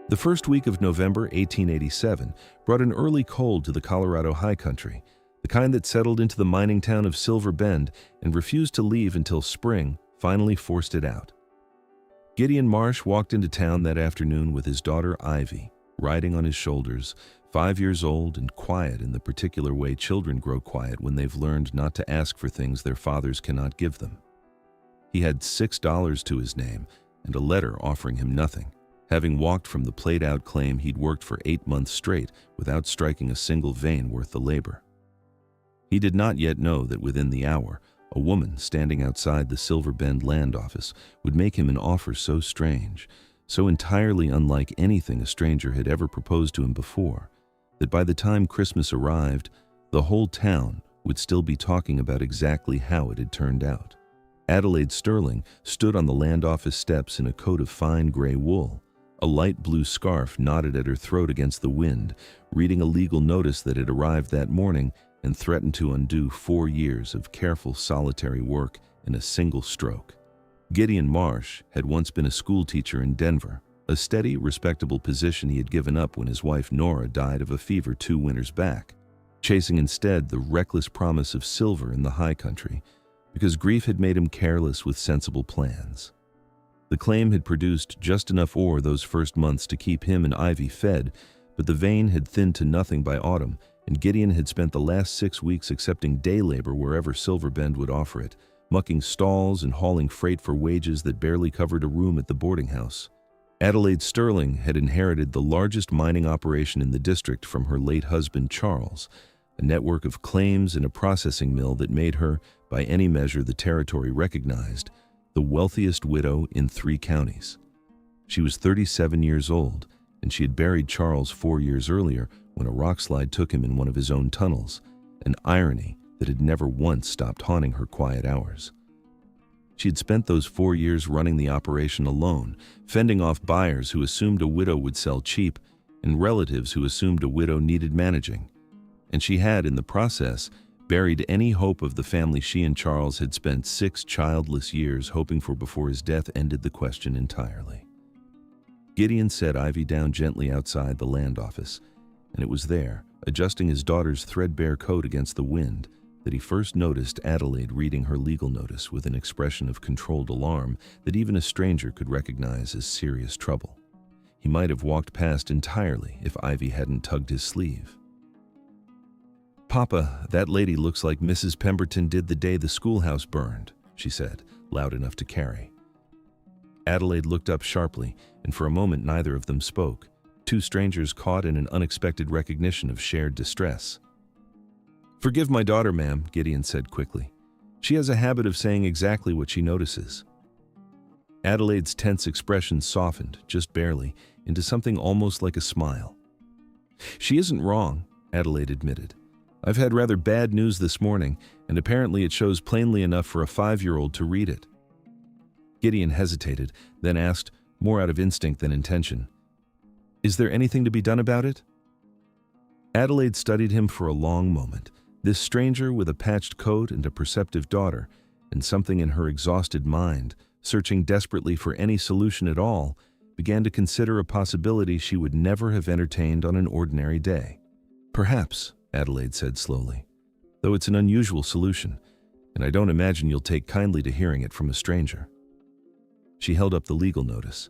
The first week of November 1887 brought an early cold to the Colorado high country, the kind that settled into the mining town of Silver Bend and refused to leave until spring finally forced it out. Gideon Marsh walked into town that afternoon with his daughter Ivy, riding on his shoulders, 5 years old and quiet in the particular way children grow quiet when they've learned not to ask for things their fathers cannot give them. He had $6 to his name and a letter offering him nothing, having walked from the played-out claim he'd worked for 8 months straight without striking a single vein worth the labor. He did not yet know that within the hour, a woman standing outside the Silver Bend land office would make him an offer so strange, so entirely unlike anything a stranger had ever proposed to him before, that by the time Christmas arrived, the whole town would still be talking about exactly how it had turned out. Adelaide Sterling stood on the land office steps in a coat of fine gray wool, a light blue scarf knotted at her throat against the wind, reading a legal notice that had arrived that morning and threatened to undo 4 years of careful solitary work in a single stroke. Gideon Marsh had once been a schoolteacher in Denver, a steady, respectable position he had given up when his wife Nora died of a fever 2 winters back, chasing instead the reckless promise of silver in the high country, because grief had made him careless with sensible plans. The claim had produced just enough ore those first months to keep him and Ivy fed, but the vein had thinned to nothing by autumn, and Gideon had spent the last 6 weeks accepting day labor wherever Silver Bend would offer it, mucking stalls and hauling freight for wages that barely covered a room at the boarding house. Adelaide Sterling had inherited the largest mining operation in the district from her late husband Charles, a network of claims and a processing mill that made her, by any measure the territory recognized, the wealthiest widow in 3 counties. She was 37 years old, and she had buried Charles 4 years earlier when a rockslide took him in one of his own tunnels, an irony that had never once stopped haunting her quiet hours. She had spent those 4 years running the operation alone, fending off buyers who assumed a widow would sell cheap and relatives who assumed a widow needed managing. And she had, in the process, buried any hope of the family she and Charles had spent 6 childless years hoping for before his death ended the question entirely. Gideon set Ivy down gently outside the land office, and it was there, adjusting his daughter's threadbare coat against the wind, that he first noticed Adelaide reading her legal notice with an expression of controlled alarm that even a stranger could recognize as serious trouble. He might have walked past entirely if Ivy hadn't tugged his sleeve. "Papa, that lady looks like Mrs. Pemberton did the day the schoolhouse burned," she said, loud enough to carry. Adelaide looked up sharply, and for a moment neither of them spoke, 2 strangers caught in an unexpected recognition of shared distress. "Forgive my daughter, ma'am," Gideon said quickly. "She has a habit of saying exactly what she notices." Adelaide's tense expression softened, just barely, into something almost like a smile. "She isn't wrong," Adelaide admitted. "I've had rather bad news this morning, and apparently it shows plainly enough for a 5-year-old to read it." Gideon hesitated, then asked, more out of instinct than intention, "Is there anything to be done about it?" Adelaide studied him for a long moment, this stranger with a patched coat and a perceptive daughter, and something in her exhausted mind, searching desperately for any solution at all, began to consider a possibility she would never have entertained on an ordinary day. "Perhaps," Adelaide said slowly, "though it's an unusual solution, and I don't imagine you'll take kindly to hearing it from a stranger." She held up the legal notice.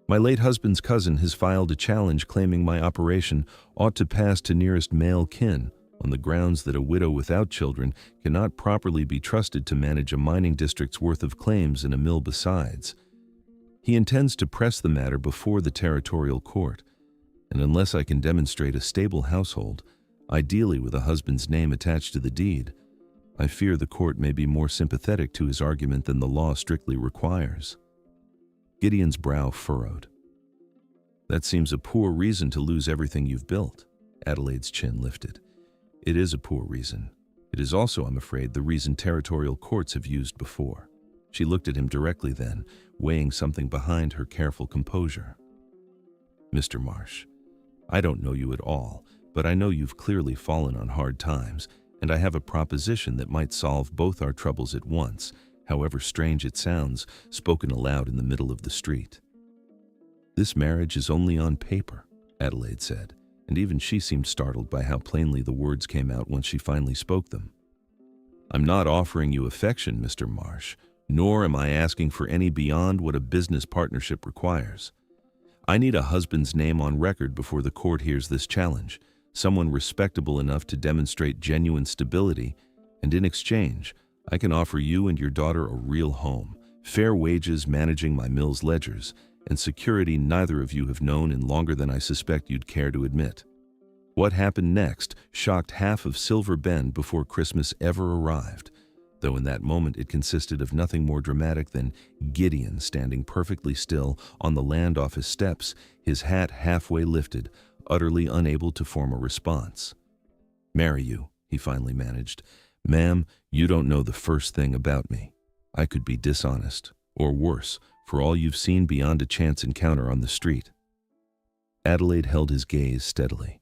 "My late husband's cousin has filed a challenge claiming my operation ought to pass to nearest male kin on the grounds that a widow without children cannot properly be trusted to manage a mining district's worth of claims and a mill besides. He intends to press the matter before the territorial court, and unless I can demonstrate a stable household, ideally with a husband's name attached to the deed, I fear the court may be more sympathetic to his argument than the law strictly requires." Gideon's brow furrowed. "That seems a poor reason to lose everything you've built." Adelaide's chin lifted. "It is a poor reason. It is also, I'm afraid, the reason territorial courts have used before." She looked at him directly then, weighing something behind her careful composure. "Mr. Marsh, I don't know you at all, but I know you've clearly fallen on hard times, and I have a proposition that might solve both our troubles at once, however strange it sounds, spoken aloud in the middle of the street." "This marriage is only on paper," Adelaide said, and even she seemed startled by how plainly the words came out once she finally spoke them. "I'm not offering you affection, Mr. Marsh, nor am I asking for any beyond what a business partnership requires. I need a husband's name on record before the court hears this challenge, someone respectable enough to demonstrate genuine stability, and in exchange, I can offer you and your daughter a real home, fair wages managing my mill's ledgers, and security neither of you have known in longer than I suspect you'd care to admit." What happened next shocked half of Silver Bend before Christmas ever arrived, though in that moment it consisted of nothing more dramatic than Gideon standing perfectly still on the land office steps, his hat halfway lifted, utterly unable to form a response. "Marry you," he finally managed. "Ma'am, you don't know the first thing about me. I could be dishonest, or worse, for all you've seen beyond a chance encounter on the street." Adelaide held his gaze steadily.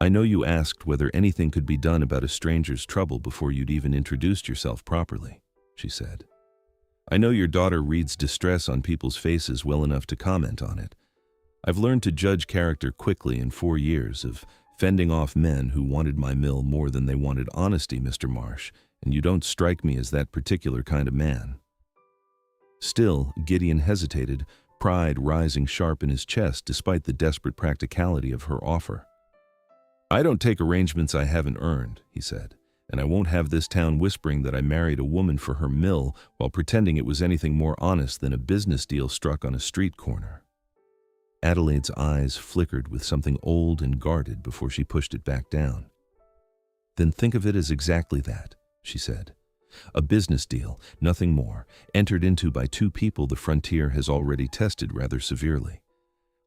"I know you asked whether anything could be done about a stranger's trouble before you'd even introduced yourself properly," she said. "I know your daughter reads distress on people's faces well enough to comment on it. I've learned to judge character quickly in 4 years of fending off men who wanted my mill more than they wanted honesty, Mr. Marsh, and you don't strike me as that particular kind of man." Still, Gideon hesitated, pride rising sharp in his chest despite the desperate practicality of her offer. "I don't take arrangements I haven't earned," he said, "and I won't have this town whispering that I married a woman for her mill while pretending it was anything more honest than a business deal struck on a street corner." Adelaide's eyes flickered with something old and guarded before she pushed it back down. "Then think of it as exactly that," she said. "A business deal, nothing more, entered into by two people the frontier has already tested rather severely.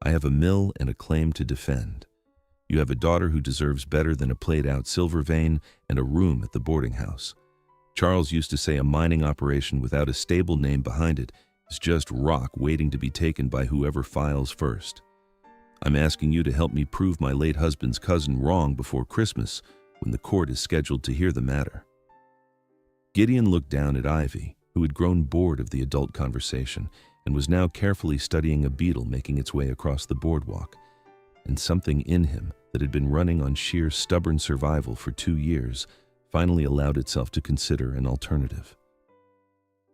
I have a mill and a claim to defend. You have a daughter who deserves better than a played-out silver vein and a room at the boarding house. Charles used to say a mining operation without a stable name behind it is just rock waiting to be taken by whoever files first. I'm asking you to help me prove my late husband's cousin wrong before Christmas, when the court is scheduled to hear the matter." Gideon looked down at Ivy, who had grown bored of the adult conversation and was now carefully studying a beetle making its way across the boardwalk, and something in him that had been running on sheer stubborn survival for 2 years finally allowed itself to consider an alternative.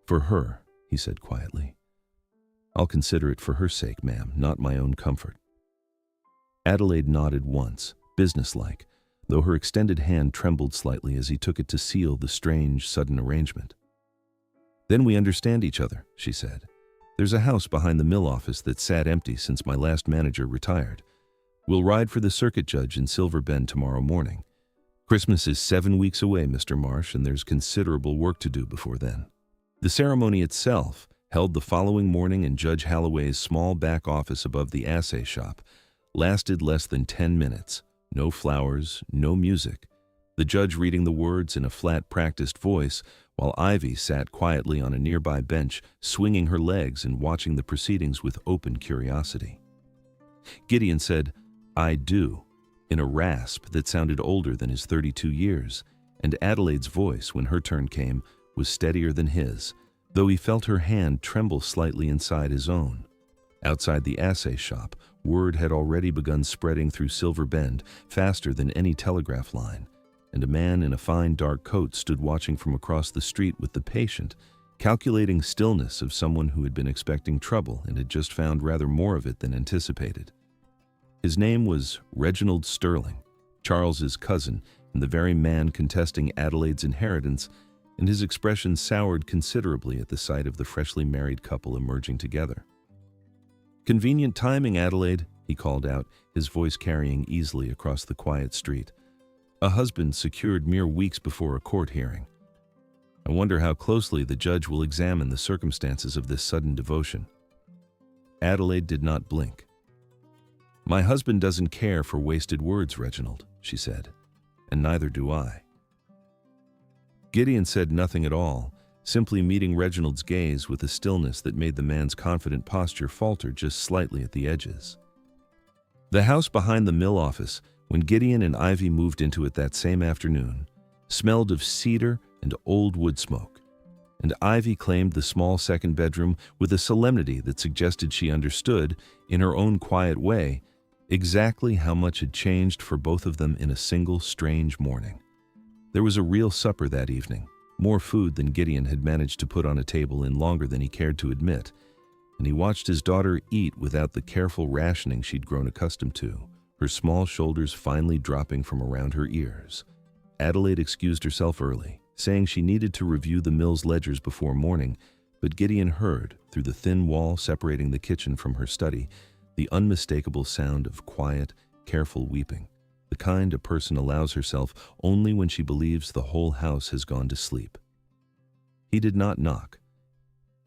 "For her," he said quietly. "I'll consider it for her sake, ma'am, not my own comfort." Adelaide nodded once, businesslike, though her extended hand trembled slightly as he took it to seal the strange, sudden arrangement. "Then we understand each other," she said. "There's a house behind the mill office that's sat empty since my last manager retired. We'll ride for the circuit judge in Silver Bend tomorrow morning. Christmas is 7 weeks away, Mr. Marsh, and there's considerable work to do before then." The ceremony itself, held the following morning in Judge Halloway's small back office above the assay shop, lasted less than 10 minutes. No flowers, no music. The judge reading the words in a flat, practiced voice, while Ivy sat quietly on a nearby bench, swinging her legs and watching the proceedings with open curiosity. Gideon said, "I do," in a rasp that sounded older than his 32 years, and Adelaide's voice, when her turn came, was steadier than his, though he felt her hand tremble slightly inside his own. Outside the assay shop, word had already begun spreading through Silver Bend, faster than any telegraph line, and a man in a fine dark coat stood watching from across the street with the patient, calculating stillness of someone who had been expecting trouble and had just found rather more of it than anticipated. His name was Reginald Sterling, Charles's cousin and the very man contesting Adelaide's inheritance, and his expression soured considerably at the sight of the freshly married couple emerging together. "Convenient timing, Adelaide," he called out, his voice carrying easily across the quiet street. "A husband secured mere weeks before a court hearing. I wonder how closely the judge will examine the circumstances of this sudden devotion." Adelaide did not blink. "My husband doesn't care for wasted words, Reginald," she said, "and neither do I." Gideon said nothing at all, simply meeting Reginald's gaze with a stillness that made the man's confident posture falter just slightly at the edges. The house behind the mill office, when Gideon and Ivy moved into it that same afternoon, smelled of cedar and old wood smoke, and Ivy claimed the small second bedroom with a solemnity that suggested she understood, in her own quiet way, exactly how much had changed for both of them in a single strange morning. There was a real supper that evening, more food than Gideon had managed to put on a table in longer than he cared to admit, and he watched his daughter eat without the careful rationing she'd grown accustomed to, her small shoulders finally dropping from around her ears. Adelaide excused herself early, saying she needed to review the mill's ledgers before morning, but Gideon heard, through the thin wall separating the kitchen from her study, the unmistakable sound of quiet, careful weeping, the kind a person allows herself only when she believes the whole house has gone to sleep. He did not knock.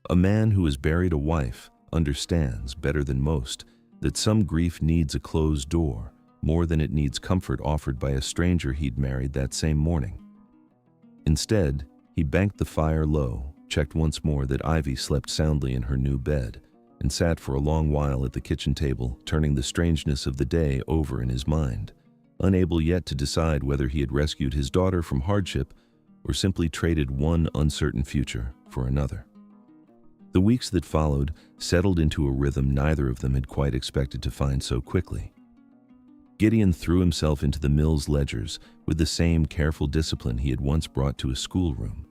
A man who has buried a wife understands, better than most, that some grief needs a closed door more than it needs comfort offered by a stranger he'd married that same morning. Instead, he banked the fire low, checked once more that Ivy slept soundly in her new bed, and sat for a long while at the kitchen table, turning the strangeness of the day over in his mind, unable yet to decide whether he had rescued his daughter from hardship or simply traded one uncertain future for another. The weeks that followed settled into a rhythm neither of them had quite expected to find so quickly. Gideon threw himself into the mill's ledgers with the same careful discipline he had once brought to a schoolroom,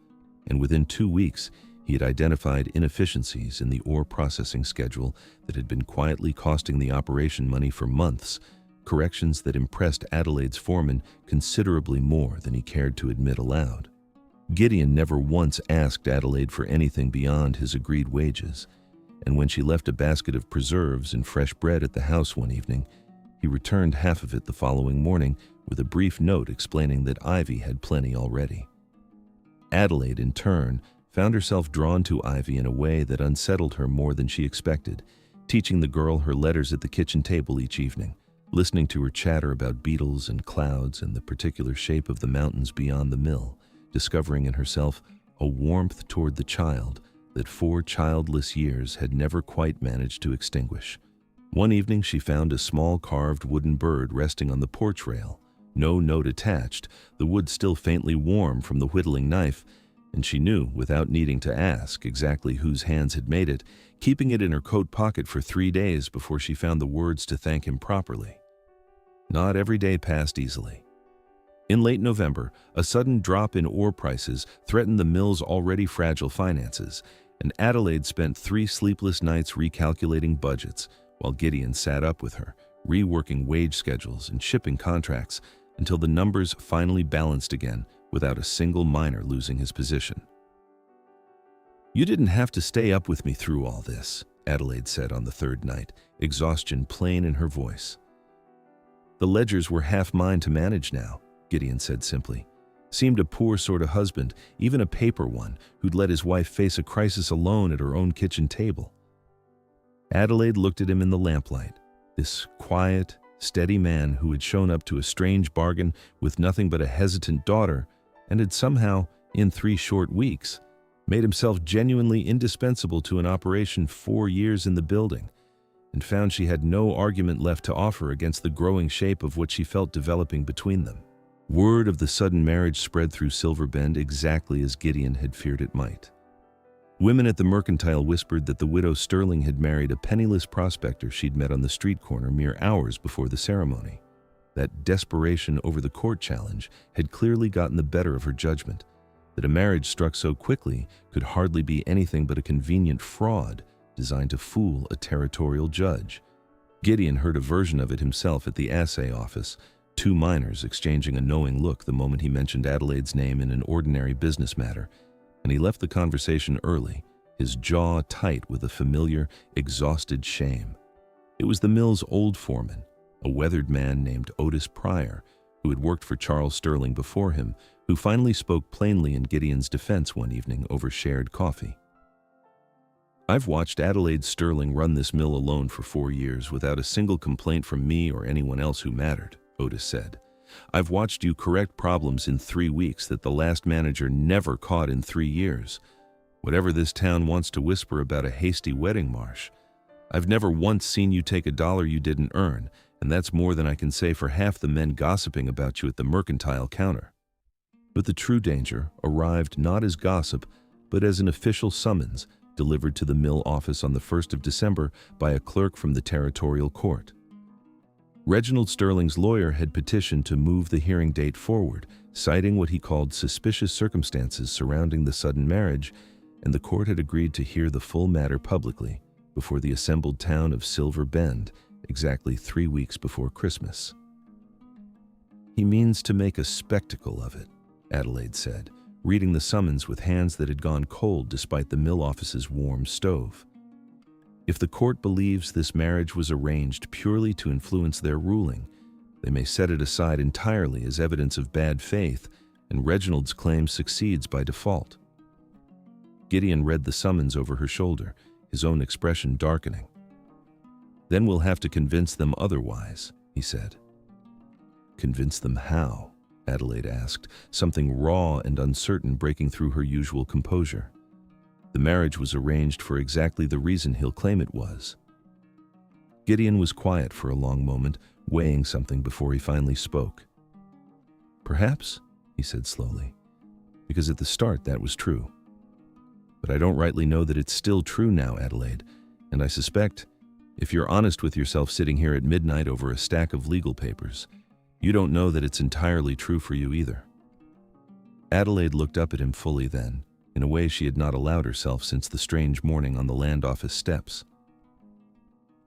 and within 2 weeks he had identified inefficiencies in the ore processing schedule that had been quietly costing the operation money for months, corrections that impressed Adelaide's foreman considerably more than he cared to admit aloud. Gideon never once asked Adelaide for anything beyond his agreed wages, and when she left a basket of preserves and fresh bread at the house one evening, he returned half of it the following morning with a brief note explaining that Ivy had plenty already. Adelaide, in turn, found herself drawn to Ivy in a way that unsettled her more than she expected, teaching the girl her letters at the kitchen table each evening, listening to her chatter about beetles and clouds and the particular shape of the mountains beyond the mill, discovering in herself a warmth toward the child that 4 childless years had never quite managed to extinguish. One evening she found a small carved wooden bird resting on the porch rail, no note attached, the wood still faintly warm from the whittling knife, and she knew, without needing to ask exactly whose hands had made it, keeping it in her coat pocket for 3 days before she found the words to thank him properly. Not every day passed easily. In late November, a sudden drop in ore prices threatened the mill's already fragile finances, and Adelaide spent 3 sleepless nights recalculating budgets, while Gideon sat up with her, reworking wage schedules and shipping contracts until the numbers finally balanced again without a single miner losing his position. "You didn't have to stay up with me through all this," Adelaide said on the 3rd night, exhaustion plain in her voice. "The ledgers were half mine to manage now," Gideon said simply. Seemed a poor sort of husband, even a paper one, who'd let his wife face a crisis alone at her own kitchen table. Adelaide looked at him in the lamplight, this quiet, steady man who had shown up to a strange bargain with nothing but a hesitant daughter and had somehow, in 3 short weeks, made himself genuinely indispensable to an operation 4 years in the building, and found she had no argument left to offer against the growing shape of what she felt developing between them. Word of the sudden marriage spread through Silver Bend exactly as Gideon had feared it might. Women at the Mercantile whispered that the widow Sterling had married a penniless prospector she'd met on the street corner mere hours before the ceremony. That desperation over the court challenge had clearly gotten the better of her judgment, that a marriage struck so quickly could hardly be anything but a convenient fraud designed to fool a territorial judge. Gideon heard a version of it himself at the assay office, 2 miners exchanging a knowing look the moment he mentioned Adelaide's name in an ordinary business matter, and he left the conversation early, his jaw tight with a familiar, exhausted shame. It was the mill's old foreman, a weathered man named Otis Pryor, who had worked for Charles Sterling before him, who finally spoke plainly in Gideon's defense one evening over shared coffee. "I've watched Adelaide Sterling run this mill alone for 4 years without a single complaint from me or anyone else who mattered," Otis said. "I've watched you correct problems in 3 weeks that the last manager never caught in 3 years. Whatever this town wants to whisper about a hasty wedding march, I've never once seen you take a dollar you didn't earn, and that's more than I can say for half the men gossiping about you at the Mercantile counter." But the true danger arrived not as gossip, but as an official summons delivered to the mill office on the 1st of December by a clerk from the territorial court. Reginald Sterling's lawyer had petitioned to move the hearing date forward, citing what he called suspicious circumstances surrounding the sudden marriage, and the court had agreed to hear the full matter publicly before the assembled town of Silver Bend, exactly 3 weeks before Christmas. "He means to make a spectacle of it," Adelaide said, reading the summons with hands that had gone cold despite the mill office's warm stove. "If the court believes this marriage was arranged purely to influence their ruling, they may set it aside entirely as evidence of bad faith, and Reginald's claim succeeds by default." Gideon read the summons over her shoulder, his own expression darkening. "Then we'll have to convince them otherwise," he said. "Convince them how?" Adelaide asked, something raw and uncertain breaking through her usual composure. "The marriage was arranged for exactly the reason he'll claim it was." Gideon was quiet for a long moment, weighing something before he finally spoke. "Perhaps," he said slowly, "because at the start that was true. But I don't rightly know that it's still true now, Adelaide, and I suspect, if you're honest with yourself sitting here at midnight over a stack of legal papers, you don't know that it's entirely true for you either." Adelaide looked up at him fully then, in a way she had not allowed herself since the strange morning on the land office steps.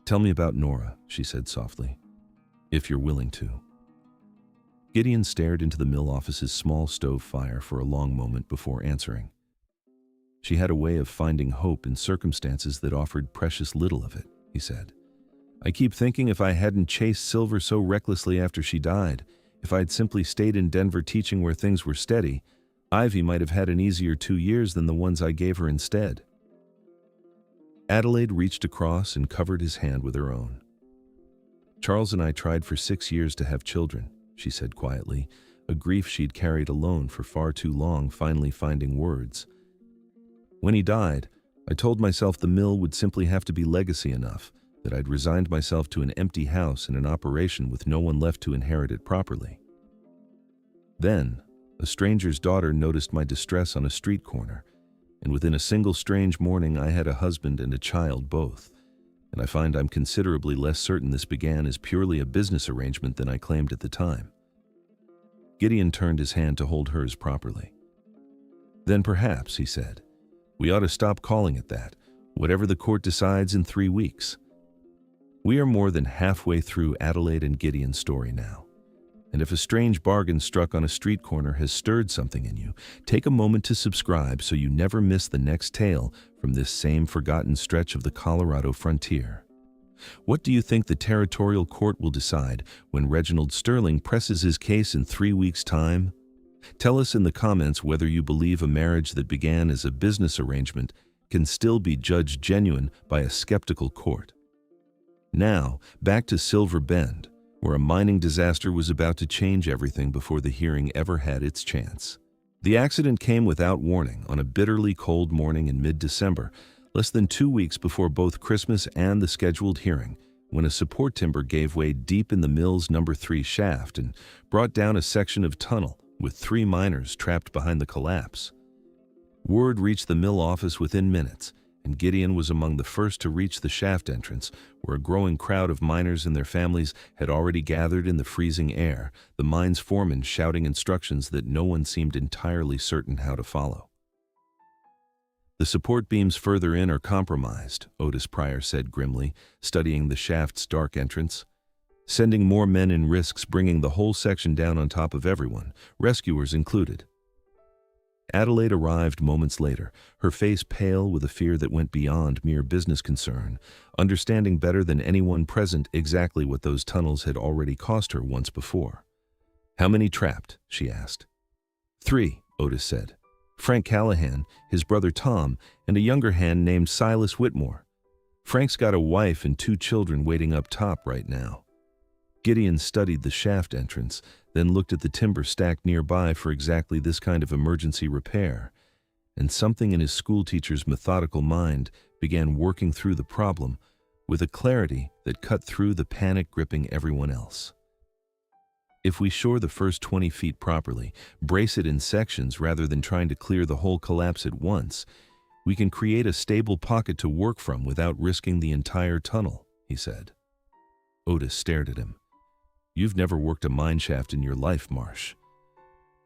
"Tell me about Nora," she said softly, "if you're willing to." Gideon stared into the mill office's small stove fire for a long moment before answering. "She had a way of finding hope in circumstances that offered precious little of it," he said. "I keep thinking if I hadn't chased Silver so recklessly after she died, if I'd simply stayed in Denver teaching where things were steady, Ivy might have had an easier 2 years than the ones I gave her instead." Adelaide reached across and covered his hand with her own. "Charles and I tried for 6 years to have children," she said quietly, a grief she'd carried alone for far too long finally finding words. "When he died, I told myself the mill would simply have to be legacy enough, that I'd resigned myself to an empty house and an operation with no one left to inherit it properly. Then, a stranger's daughter noticed my distress on a street corner, and within a single strange morning I had a husband and a child both, and I find I'm considerably less certain this began as purely a business arrangement than I claimed at the time." Gideon turned his hand to hold hers properly. "Then perhaps," he said, "we ought to stop calling it that, whatever the court decides in 3 weeks. We are more than halfway through Adelaide and Gideon's story now, and if a strange bargain struck on a street corner has stirred something in you, take a moment to subscribe so you never miss the next tale from this same forgotten stretch of the Colorado frontier. What do you think the territorial court will decide when Reginald Sterling presses his case in 3 weeks' time? Tell us in the comments whether you believe a marriage that began as a business arrangement can still be judged genuine by a skeptical court. Now, back to Silver Bend, where a mining disaster was about to change everything before the hearing ever had its chance. The accident came without warning on a bitterly cold morning in mid-December, less than 2 weeks before both Christmas and the scheduled hearing, when a support timber gave way deep in the mill's number 3 shaft and brought down a section of tunnel with 3 miners trapped behind the collapse. Word reached the mill office within minutes, and Gideon was among the first to reach the shaft entrance, where a growing crowd of miners and their families had already gathered in the freezing air, the mine's foreman shouting instructions that no one seemed entirely certain how to follow. "The support beams further in are compromised," Otis Pryor said grimly, studying the shaft's dark entrance. "Sending more men in risks bringing the whole section down on top of everyone, rescuers included." Adelaide arrived moments later, her face pale with a fear that went beyond mere business concern, understanding better than anyone present exactly what those tunnels had already cost her once before. "How many trapped?" she asked. 3, Otis said. "Frank Callahan, his brother Tom, and a younger hand named Silas Whitmore. Frank's got a wife and 2 children waiting up top right now." Gideon studied the shaft entrance, then looked at the timber stacked nearby for exactly this kind of emergency repair, and something in his schoolteacher's methodical mind began working through the problem with a clarity that cut through the panic gripping everyone else. If we shore the first 20 feet properly, brace it in sections rather than trying to clear the whole collapse at once, we can create a stable pocket to work from without risking the entire tunnel, he said. Otis stared at him. You've never worked a mine shaft in your life, Marsh.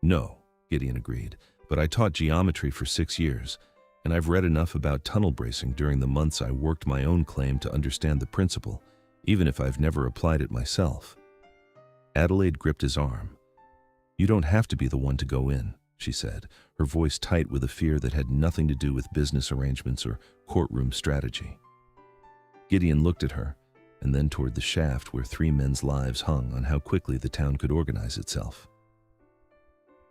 No, Gideon agreed, but I taught geometry for 6 years, and I've read enough about tunnel bracing during the months I worked my own claim to understand the principle, even if I've never applied it myself. Adelaide gripped his arm. You don't have to be the one to go in, she said, her voice tight with a fear that had nothing to do with business arrangements or courtroom strategy. Gideon looked at her, and then toward the shaft where 3 men's lives hung on how quickly the town could organize itself.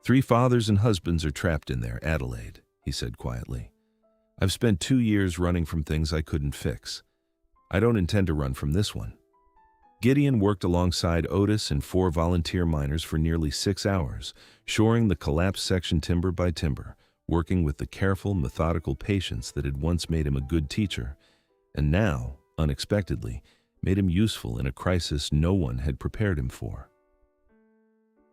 3 fathers and husbands are trapped in there, Adelaide, he said quietly. I've spent 2 years running from things I couldn't fix. I don't intend to run from this one. Gideon worked alongside Otis and 4 volunteer miners for nearly 6 hours, shoring the collapsed section timber by timber, working with the careful, methodical patience that had once made him a good teacher, and now, unexpectedly, made him useful in a crisis no one had prepared him for.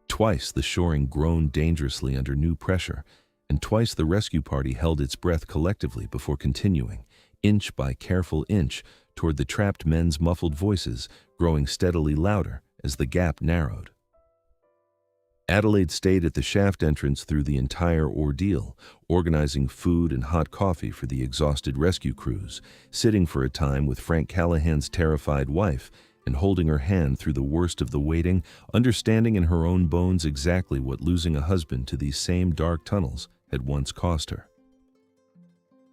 Twice the shoring groaned dangerously under new pressure, and twice the rescue party held its breath collectively before continuing, inch by careful inch, toward the trapped men's muffled voices, growing steadily louder as the gap narrowed. Adelaide stayed at the shaft entrance through the entire ordeal, organizing food and hot coffee for the exhausted rescue crews, sitting for a time with Frank Callahan's terrified wife, and holding her hand through the worst of the waiting, understanding in her own bones exactly what losing a husband to these same dark tunnels had once cost her.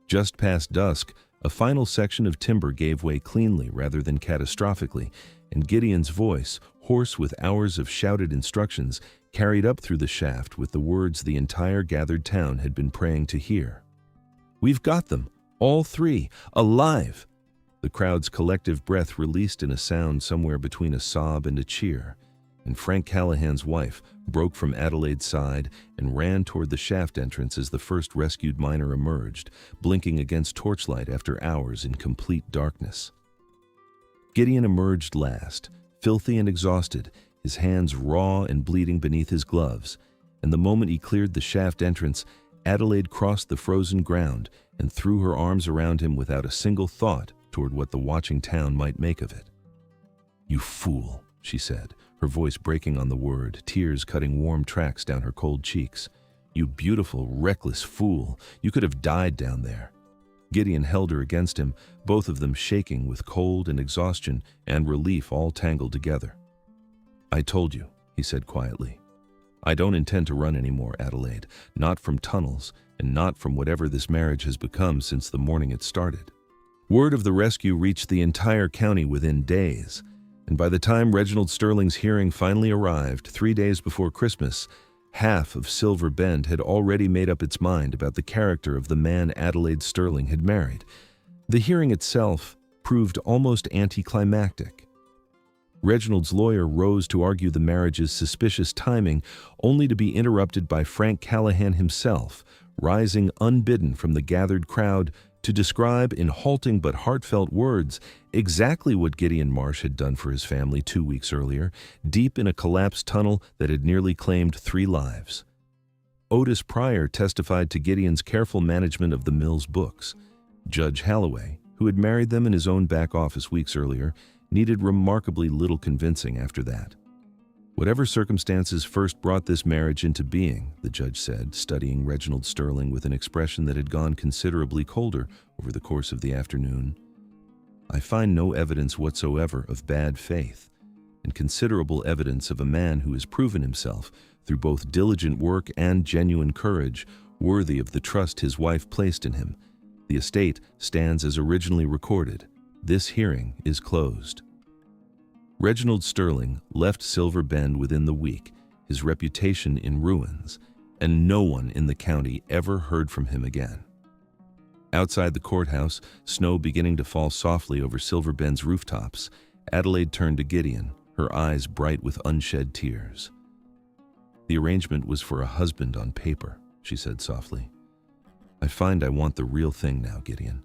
Just past dusk, a final section of timber gave way cleanly rather than catastrophically, and Gideon's voice, hoarse with hours of shouted instructions, carried up through the shaft with the words the entire gathered town had been praying to hear. We've got them, all 3, alive! The crowd's collective breath released in a sound somewhere between a sob and a cheer, and Frank Callahan's wife broke from Adelaide's side and ran toward the shaft entrance as the first rescued miner emerged, blinking against torchlight after hours in complete darkness. Gideon emerged last, filthy and exhausted, his hands raw and bleeding beneath his gloves, and the moment he cleared the shaft entrance, Adelaide crossed the frozen ground and threw her arms around him without a single thought toward what the watching town might make of it. You fool, she said, her voice breaking on the word, tears cutting warm tracks down her cold cheeks. You beautiful, reckless fool, you could have died down there. Gideon held her against him, both of them shaking with cold and exhaustion and relief all tangled together. I told you, he said quietly. I don't intend to run anymore, Adelaide, not from tunnels and not from whatever this marriage has become since the morning it started. Word of the rescue reached the entire county within days, and by the time Reginald Sterling's hearing finally arrived 3 days before Christmas, half of Silver Bend had already made up its mind about the character of the man Adelaide Sterling had married. The hearing itself proved almost anticlimactic. Reginald's lawyer rose to argue the marriage's suspicious timing, only to be interrupted by Frank Callahan himself, rising unbidden from the gathered crowd to describe in halting but heartfelt words exactly what Gideon Marsh had done for his family 2 weeks earlier, deep in a collapsed tunnel that had nearly claimed 3 lives. Otis Pryor testified to Gideon's careful management of the mill's books. Judge Halloway, who had married them in his own back office weeks earlier, needed remarkably little convincing after that. Whatever circumstances first brought this marriage into being, the judge said, studying Reginald Sterling with an expression that had gone considerably colder over the course of the afternoon, I find no evidence whatsoever of bad faith, and considerable evidence of a man who has proven himself, through both diligent work and genuine courage, worthy of the trust his wife placed in him. The estate stands as originally recorded. This hearing is closed. Reginald Sterling left Silver Bend within the week, his reputation in ruins, and no one in the county ever heard from him again. Outside the courthouse, snow beginning to fall softly over Silver Bend's rooftops, Adelaide turned to Gideon, her eyes bright with unshed tears. The arrangement was for a husband on paper, she said softly. I find I want the real thing now, Gideon.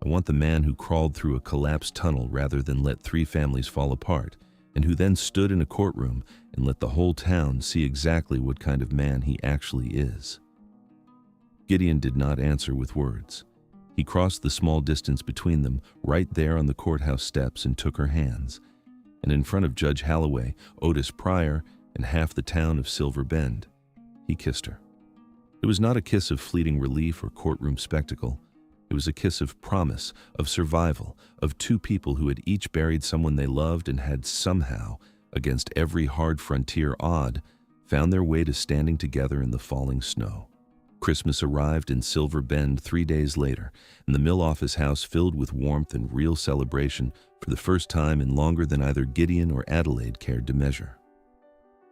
I want the man who crawled through a collapsed tunnel rather than let 3 families fall apart, and who then stood in a courtroom and let the whole town see exactly what kind of man he actually is. Gideon did not answer with words. He crossed the small distance between them right there on the courthouse steps and took her hands. And in front of Judge Holloway, Otis Pryor, and half the town of Silver Bend, he kissed her. It was not a kiss of fleeting relief or courtroom spectacle. It was a kiss of promise, of survival, of two people who had each buried someone they loved and had somehow, against every hard frontier odd, found their way to standing together in the falling snow. Christmas arrived in Silver Bend 3 days later, and the mill office house filled with warmth and real celebration for the first time in longer than either Gideon or Adelaide cared to measure.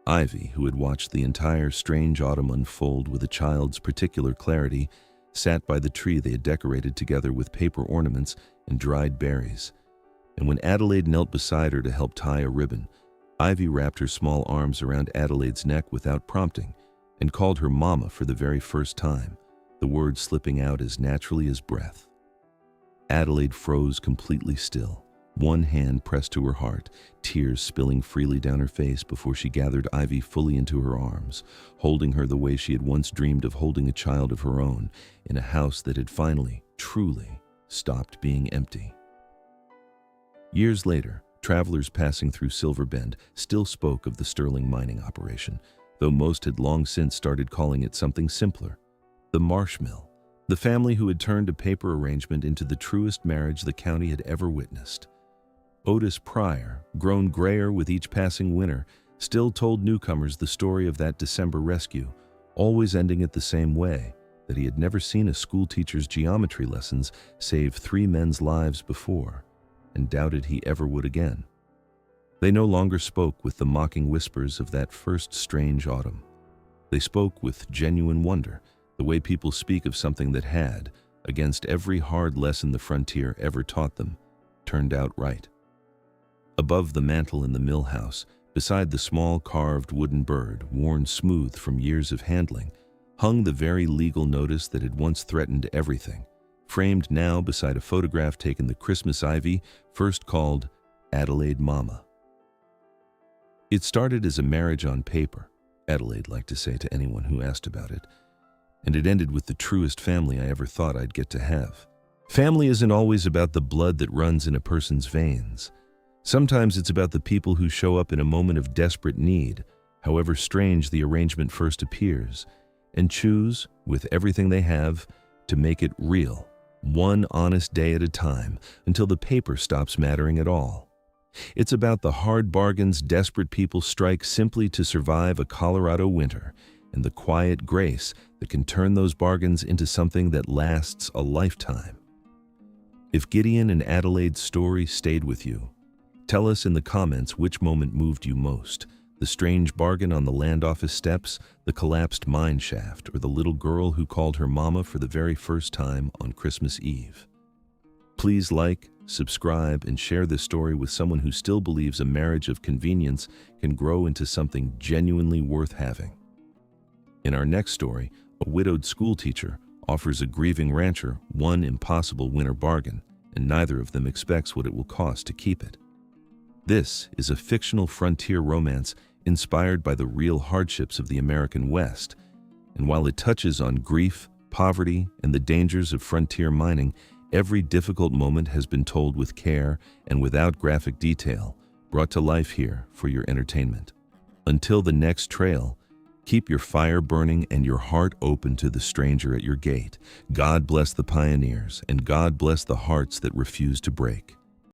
Ivy, who had watched the entire strange autumn unfold with a child's particular clarity, sat by the tree they had decorated together with paper ornaments and dried berries. And when Adelaide knelt beside her to help tie a ribbon, Ivy wrapped her small arms around Adelaide's neck without prompting and called her mama for the very first time, the word slipping out as naturally as breath. Adelaide froze completely still, one hand pressed to her heart, tears spilling freely down her face before she gathered Ivy fully into her arms, holding her the way she had once dreamed of holding a child of her own in a house that had finally, truly, stopped being empty. Years later, travelers passing through Silver Bend still spoke of the Sterling mining operation, though most had long since started calling it something simpler: the Marsh Mill, the family who had turned a paper arrangement into the truest marriage the county had ever witnessed. Otis Pryor, grown grayer with each passing winter, still told newcomers the story of that December rescue, always ending it the same way, that he had never seen a schoolteacher's geometry lessons save 3 men's lives before, and doubted he ever would again. They no longer spoke with the mocking whispers of that first strange autumn. They spoke with genuine wonder, the way people speak of something that had, against every hard lesson the frontier ever taught them, turned out right. Above the mantel in the mill house, beside the small carved wooden bird, worn smooth from years of handling, hung the very legal notice that had once threatened everything, framed now beside a photograph taken the Christmas ivy, first called Adelaide Mama. It started as a marriage on paper, Adelaide liked to say to anyone who asked about it, and it ended with the truest family I ever thought I'd get to have. Family isn't always about the blood that runs in a person's veins. Sometimes it's about the people who show up in a moment of desperate need, however strange the arrangement first appears, and choose, with everything they have, to make it real, one honest day at a time, until the paper stops mattering at all. It's about the hard bargains desperate people strike simply to survive a Colorado winter, and the quiet grace that can turn those bargains into something that lasts a lifetime. If Gideon and Adelaide's story stayed with you, tell us in the comments which moment moved you most: the strange bargain on the land office steps, the collapsed mine shaft, or the little girl who called her mama for the very first time on Christmas Eve. Please like, subscribe, and share this story with someone who still believes a marriage of convenience can grow into something genuinely worth having. In our next story, a widowed schoolteacher offers a grieving rancher one impossible winter bargain, and neither of them expects what it will cost to keep it. This is a fictional frontier romance inspired by the real hardships of the American West, and while it touches on grief, poverty, and the dangers of frontier mining, every difficult moment has been told with care and without graphic detail, brought to life here for your entertainment. Until the next trail, keep your fire burning and your heart open to the stranger at your gate. God bless the pioneers, and God bless the hearts that refuse to break.